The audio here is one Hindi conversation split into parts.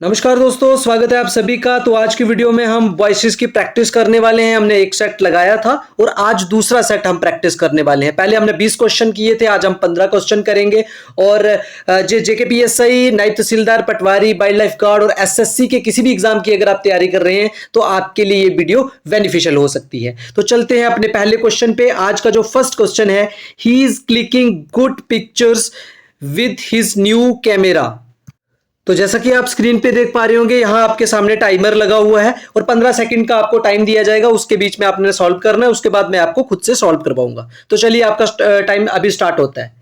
नमस्कार दोस्तों, स्वागत है आप सभी का। तो आज की वीडियो में हम वॉइसेस की प्रैक्टिस करने वाले हैं। हमने एक सेट लगाया था और आज दूसरा सेट हम प्रैक्टिस करने वाले हैं। पहले हमने 20 क्वेश्चन किए थे, आज हम 15 क्वेश्चन करेंगे। और जेकेपीएसआई, नायब तहसीलदार, पटवारी, वाइल्ड लाइफ गार्ड और एसएससी के किसी भी एग्जाम की अगर आप तैयारी कर रहे हैं तो आपके लिए ये वीडियो बेनिफिशियल हो सकती है। तो चलते हैं अपने पहले क्वेश्चन पे। आज का जो फर्स्ट क्वेश्चन है, he is clicking good pictures with his new camera. तो जैसा कि आप स्क्रीन पे देख पा रहे होंगे, यहां आपके सामने टाइमर लगा हुआ है और 15 सेकंड का आपको टाइम दिया जाएगा। उसके बीच में आपने सॉल्व करना है, उसके बाद मैं आपको खुद से सॉल्व करवाऊंगा। तो चलिए, आपका टाइम अभी स्टार्ट होता है।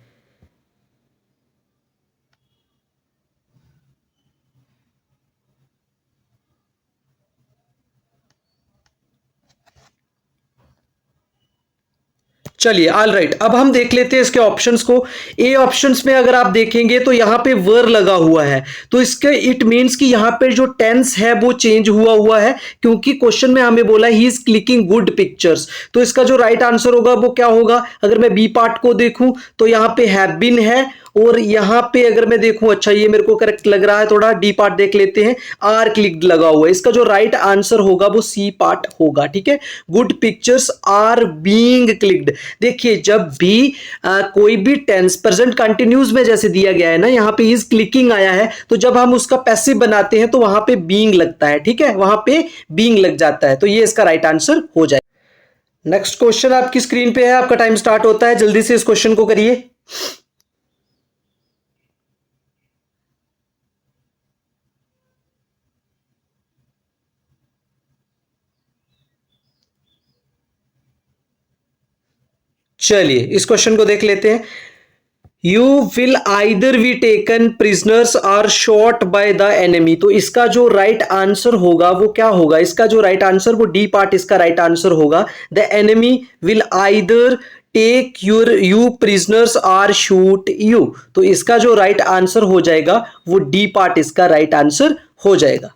चलिए, ऑल राइट। अब हम देख लेते हैं इसके ऑप्शंस को। ए ऑप्शंस में अगर आप देखेंगे तो यहां पे वर लगा हुआ है, तो इसके इट मींस कि यहां पे जो टेंस है वो चेंज हुआ है, क्योंकि क्वेश्चन में हमें बोला he is clicking good pictures. तो इसका जो राइट आंसर होगा वो क्या होगा? अगर मैं बी पार्ट को देखूं तो यहां पे हैव बीन है, और यहां पे अगर मैं देखूं, अच्छा ये मेरे को करेक्ट लग रहा है, थोड़ा डी पार्ट देख लेते हैं, आर क्लिक्ड लगा हुआ है। इसका जो राइट आंसर होगा वो सी पार्ट होगा। ठीक है, good pictures are being clicked. देखिए, जब भी कोई भी टेंस प्रेजेंट कंटिन्यूस में जैसे दिया गया है ना, यहां पे इज क्लिकिंग आया है, तो जब हम उसका पैसिव बनाते हैं तो वहां पे बीइंग लगता है। ठीक है, वहां पे बीइंग लग जाता है, तो ये इसका राइट आंसर हो जाए। नेक्स्ट क्वेश्चन आपकी स्क्रीन पे है, आपका टाइम स्टार्ट होता है, जल्दी से इस क्वेश्चन को करिए। चलिए, इस क्वेश्चन को देख लेते हैं। You will either be taken prisoners or shot by the enemy. तो इसका जो राइट आंसर होगा वो क्या होगा? इसका जो राइट आंसर, वो डी पार्ट इसका राइट आंसर होगा। The enemy will either take you prisoners or shoot you. तो इसका जो राइट आंसर हो जाएगा वो डी पार्ट इसका राइट आंसर हो जाएगा।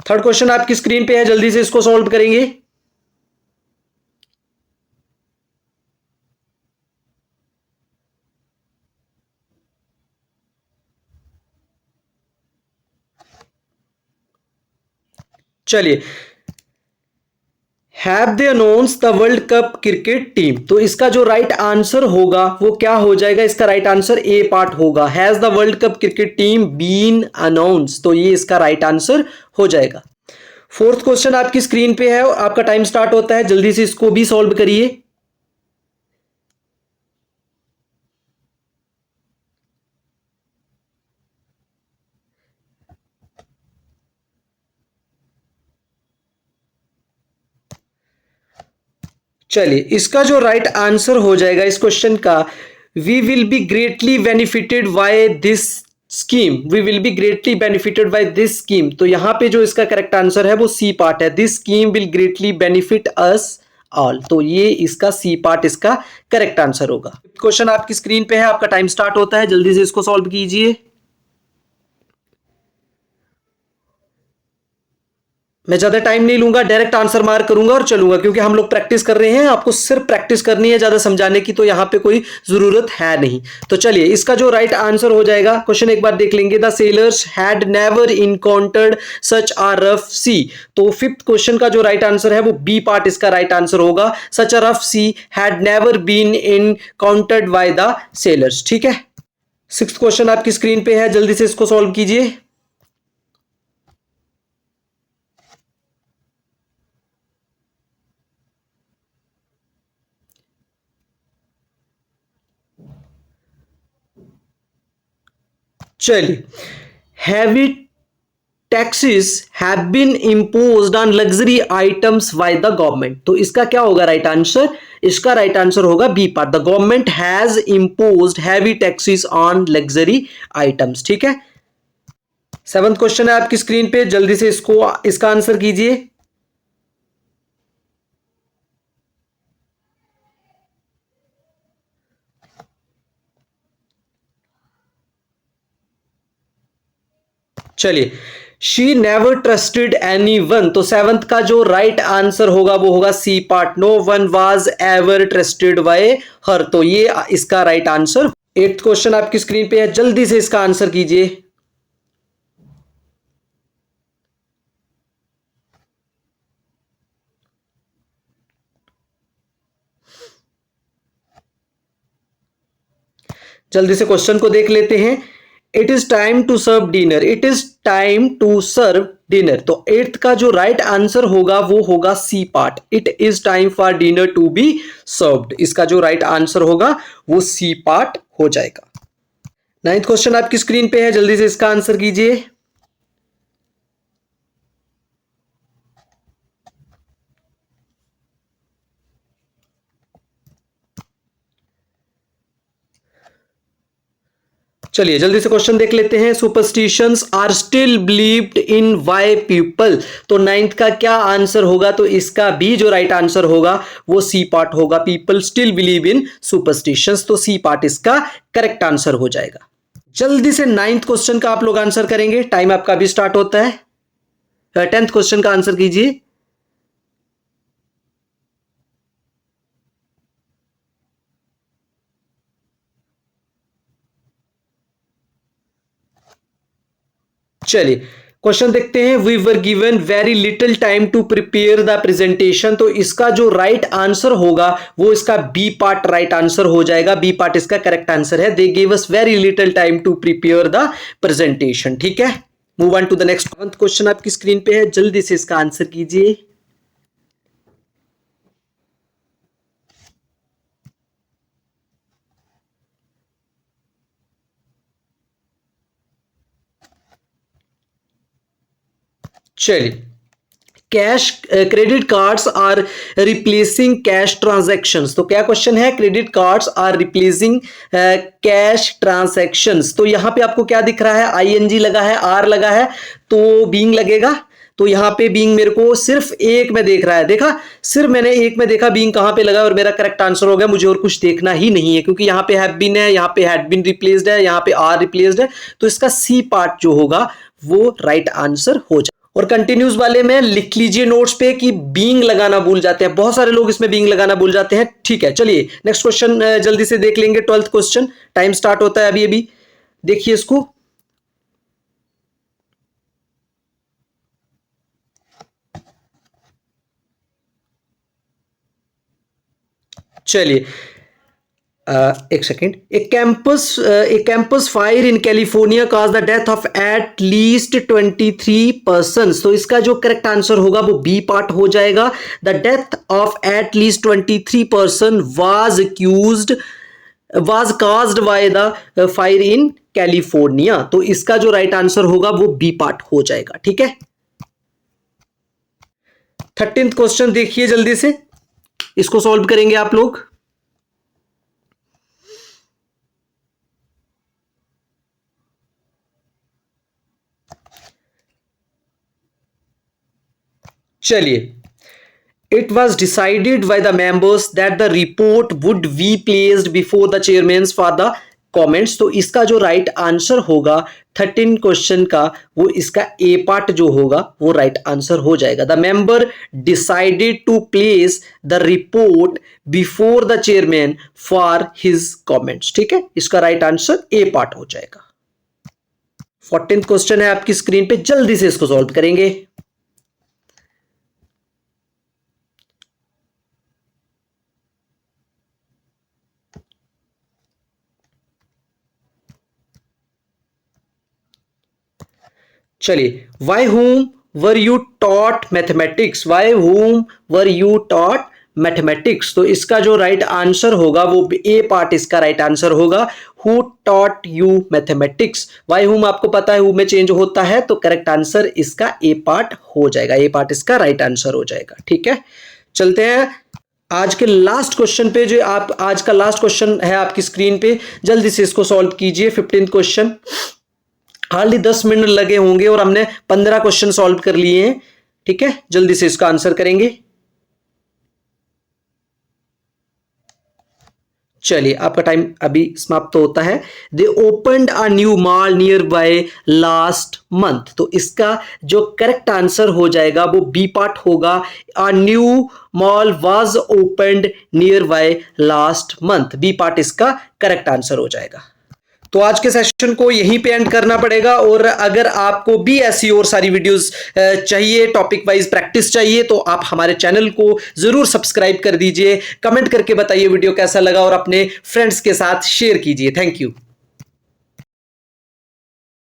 थर्ड क्वेश्चन आपकी स्क्रीन पे है, जल्दी से इसको सॉल्व करेंगे। चलिए, have they announce the world cup cricket team. तो इसका जो राइट आंसर होगा वो क्या हो जाएगा? इसका राइट आंसर ए पार्ट होगा। Has the world cup cricket team been announce, तो ये इसका राइट आंसर हो जाएगा। फोर्थ क्वेश्चन आपकी स्क्रीन पे है, आपका टाइम स्टार्ट होता है, जल्दी से इसको भी सॉल्व करिए। चलिए, इसका जो राइट आंसर हो जाएगा इस क्वेश्चन का, we will be greatly benefited by this scheme. We will be greatly benefited by this scheme. तो यहां पे जो इसका करेक्ट आंसर है वो सी पार्ट है। This scheme will greatly benefit us all. तो ये इसका सी पार्ट इसका करेक्ट आंसर होगा। क्वेश्चन आपकी स्क्रीन पे है, आपका टाइम स्टार्ट होता है, जल्दी से इसको सॉल्व कीजिए। मैं ज्यादा टाइम नहीं लूंगा, डायरेक्ट आंसर मार्क करूंगा और चलूंगा, क्योंकि हम लोग प्रैक्टिस कर रहे हैं। आपको सिर्फ प्रैक्टिस करनी है, ज्यादा समझाने की तो यहां पे कोई जरूरत है नहीं। तो चलिए, इसका जो राइट आंसर हो जाएगा, क्वेश्चन एक बार देख लेंगे। The sellers had never encountered such a rough sea. तो फिफ्थ क्वेश्चन का जो राइट आंसर है वो बी पार्ट इसका राइट आंसर होगा। Such a rough sea had never been encountered by the sellers. ठीक है, सिक्स्थ क्वेश्चन आपकी स्क्रीन पे है, जल्दी से इसको सॉल्व कीजिए। चलिए, heavy taxes have been imposed on luxury items by the government. तो इसका क्या होगा राइट आंसर? इसका राइट आंसर होगा B part. The government has imposed heavy taxes on luxury items. ठीक है, सेवंथ क्वेश्चन है आपकी स्क्रीन पे, जल्दी से इसका आंसर कीजिए। चलिए, she never trusted anyone. तो सेवंथ का जो राइट आंसर होगा वो होगा C part. No one was ever trusted by her. तो ये इसका राइट आंसर एट्थ क्वेश्चन आपकी स्क्रीन पे है, जल्दी से इसका आंसर कीजिए। जल्दी से क्वेश्चन को देख लेते हैं। It is time to serve dinner, it is time to serve dinner. तो एट्थ का जो राइट आंसर होगा वो होगा C part, it is time for dinner to be served. इसका जो राइट आंसर होगा वो सी पार्ट हो जाएगा। नाइन्थ क्वेश्चन आपकी स्क्रीन पे है, जल्दी से इसका आंसर कीजिए। चलिए जल्दी से क्वेश्चन देख लेते हैं। Superstitions are still believed in by people. तो नाइन्थ का क्या आंसर होगा? तो इसका भी जो राइट आंसर होगा वो सी पार्ट होगा, people still believe in superstitions. तो सी पार्ट इसका करेक्ट आंसर हो जाएगा। जल्दी से नाइन्थ क्वेश्चन का आप लोग आंसर करेंगे, टाइम आपका भी स्टार्ट होता है। टेंथ क्वेश्चन का आंसर कीजिए। चलिए क्वेश्चन देखते हैं। We were given very little time to prepare the presentation. तो इसका जो राइट आंसर होगा वो इसका बी पार्ट राइट आंसर हो जाएगा। बी पार्ट इसका करेक्ट आंसर है। They give us very little time to prepare the presentation. ठीक है, move on to the next question आपकी स्क्रीन पे है, जल्दी से इसका आंसर कीजिए। चलिए, cash credit cards are replacing cash transactions. तो क्या क्वेश्चन है? Credit cards are replacing cash transactions. तो यहां पे आपको क्या दिख रहा है? आईएनजी लगा है, आर लगा है, तो बीइंग लगेगा। तो यहां पे बीइंग मेरे को सिर्फ एक में देख रहा है, देखा, सिर्फ मैंने एक में देखा बीइंग कहां पे लगा और मेरा करेक्ट आंसर हो गया। मुझे और कुछ देखना ही नहीं है, क्योंकि यहां पे हैव बीन है, यहां पे हैड बीन रिप्लेस्ड है, यहां पे आर रिप्लेस्ड है। तो इसका सी पार्ट जो होगा वो राइट आंसर हो जाए। और कंटिन्यूस वाले में लिख लीजिए नोट्स पे कि बीइंग लगाना भूल जाते हैं, बहुत सारे लोग इसमें बीइंग लगाना भूल जाते हैं। ठीक है, चलिए नेक्स्ट क्वेश्चन जल्दी से देख लेंगे। 12th क्वेश्चन, टाइम स्टार्ट होता है अभी अभी, देखिए इसको। चलिए एक second. A campus fire in California cause the death of at least 23 person. तो इसका जो करेक्ट आंसर होगा वो बी पार्ट हो जाएगा। The death of at least 23 person was caused by the fire in California. तो इसका जो राइट आंसर होगा वो बी पार्ट हो जाएगा। ठीक है, 13th क्वेश्चन देखिए जल्दी से, इसको सॉल्व करेंगे आप लोग। चलिए, it was decided by the members that the report would be placed before the chairman for the comments. तो इसका जो राइट आंसर होगा 13 क्वेश्चन का वो इसका ए पार्ट जो होगा वो राइट आंसर हो जाएगा। The member decided to place the report before the chairman for his comments. ठीक है, इसका राइट आंसर ए पार्ट हो जाएगा। 14th क्वेश्चन है आपकी स्क्रीन पे, जल्दी से इसको सॉल्व करेंगे। चलिए, by whom were you taught mathematics, by whom were you taught mathematics. तो इसका जो राइट आंसर होगा वो ए पार्ट इसका राइट आंसर होगा। Who taught you mathematics. By whom आपको पता है हु में चेंज होता है, तो करेक्ट आंसर इसका ए पार्ट हो जाएगा। ए पार्ट इसका राइट आंसर हो जाएगा। ठीक है, चलते हैं आज के लास्ट क्वेश्चन पे। जो आप आज का लास्ट क्वेश्चन है आपकी स्क्रीन पे, जल्दी से इसको सॉल्व कीजिए। 15th क्वेश्चन, हार्डली 10 मिनट लगे होंगे और हमने 15 क्वेश्चन सॉल्व कर लिए हैं। ठीक है, जल्दी से इसका आंसर करेंगे। चलिए आपका टाइम अभी समाप्त होता है। They opened a new mall nearby last month, तो इसका जो करेक्ट आंसर हो जाएगा वो बी पार्ट होगा। A new mall was opened nearby last month, B part इसका करेक्ट आंसर हो जाएगा। तो आज के सेशन को यहीं पे एंड करना पड़ेगा, और अगर आपको भी ऐसी और सारी वीडियोस चाहिए, टॉपिक वाइज प्रैक्टिस चाहिए, तो आप हमारे चैनल को जरूर सब्सक्राइब कर दीजिए। कमेंट करके बताइए वीडियो कैसा लगा और अपने फ्रेंड्स के साथ शेयर कीजिए। Thank you.